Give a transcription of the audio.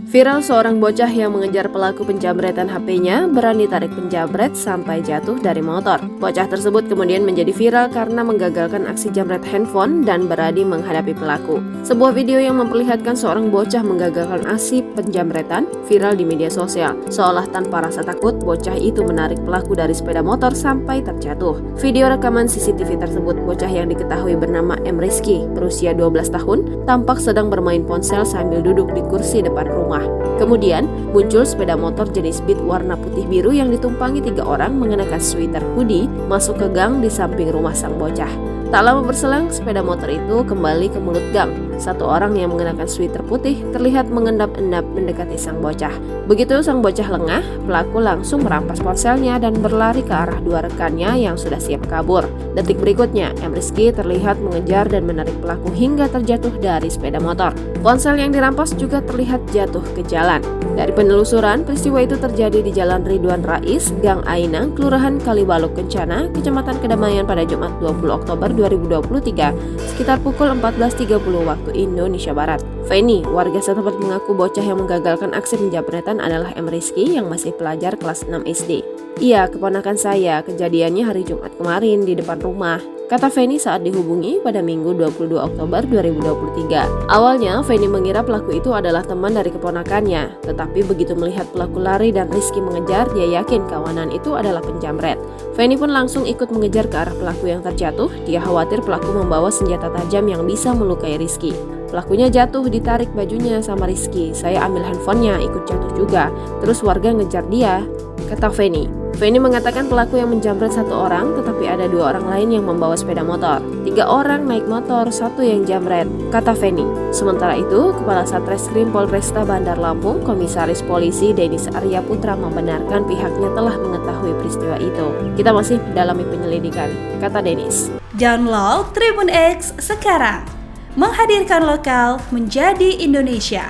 Viral seorang bocah yang mengejar pelaku penjamretan HP-nya berani tarik penjamret sampai jatuh dari motor. Bocah tersebut kemudian menjadi viral karena menggagalkan aksi jamret handphone dan berani menghadapi pelaku. Sebuah video yang memperlihatkan seorang bocah menggagalkan aksi penjamretan viral di media sosial. Seolah tanpa rasa takut, bocah itu menarik pelaku dari sepeda motor sampai terjatuh. Video rekaman CCTV tersebut, bocah yang diketahui bernama M. Rizky, berusia 12 tahun, tampak sedang bermain ponsel sambil duduk di kursi depan rumah. Kemudian muncul sepeda motor jenis Beat warna putih biru yang ditumpangi 3 orang mengenakan sweater hoodie masuk ke gang di samping rumah sang bocah. Tak lama berselang, sepeda motor itu kembali ke mulut gang. Satu orang yang mengenakan sweater putih terlihat mengendap-endap mendekati sang bocah. Begitu sang bocah lengah, pelaku langsung merampas ponselnya dan berlari ke arah 2 rekannya yang sudah siap kabur. Detik berikutnya, M. Rizky terlihat mengejar dan menarik pelaku hingga terjatuh dari sepeda motor. Ponsel yang dirampas juga terlihat jatuh ke jalan. Dari penelusuran, peristiwa itu terjadi di Jalan Ridwan Rais, Gang Ainang, Kelurahan Kalibaluk Kencana, Kecamatan Kedamaian pada Jumat 20 Oktober 2023, sekitar pukul 14.30 waktu Indonesia Barat. Feni, warga setempat, mengaku bocah yang menggagalkan aksi penjamretan adalah M. Rizky yang masih pelajar kelas 6 SD. Iya, keponakan saya, kejadiannya hari Jumat kemarin di depan rumah, kata Feni saat dihubungi pada Minggu 22 Oktober 2023. Awalnya, Feni mengira pelaku itu adalah teman dari keponakannya, tetapi begitu melihat pelaku lari dan Rizky mengejar, dia yakin kawanan itu adalah penjamret. Feni pun langsung ikut mengejar ke arah pelaku yang terjatuh. Dia khawatir pelaku membawa senjata tajam yang bisa melukai Rizky. Pelakunya jatuh, ditarik bajunya sama Rizky. Saya ambil handphonenya, ikut jatuh juga. Terus warga ngejar dia, kata Feni. Feni mengatakan pelaku yang menjamret 1 orang, tetapi ada 2 orang lain yang membawa sepeda motor. 3 orang naik motor, 1 yang jamret, kata Feni. Sementara itu, Kepala Satreskrim Polresta Bandar Lampung, Komisaris Polisi Denis Arya Putra membenarkan pihaknya telah mengetahui peristiwa itu. Kita masih mendalami penyelidikan, kata Denis. Download Tribun X sekarang, menghadirkan lokal menjadi Indonesia.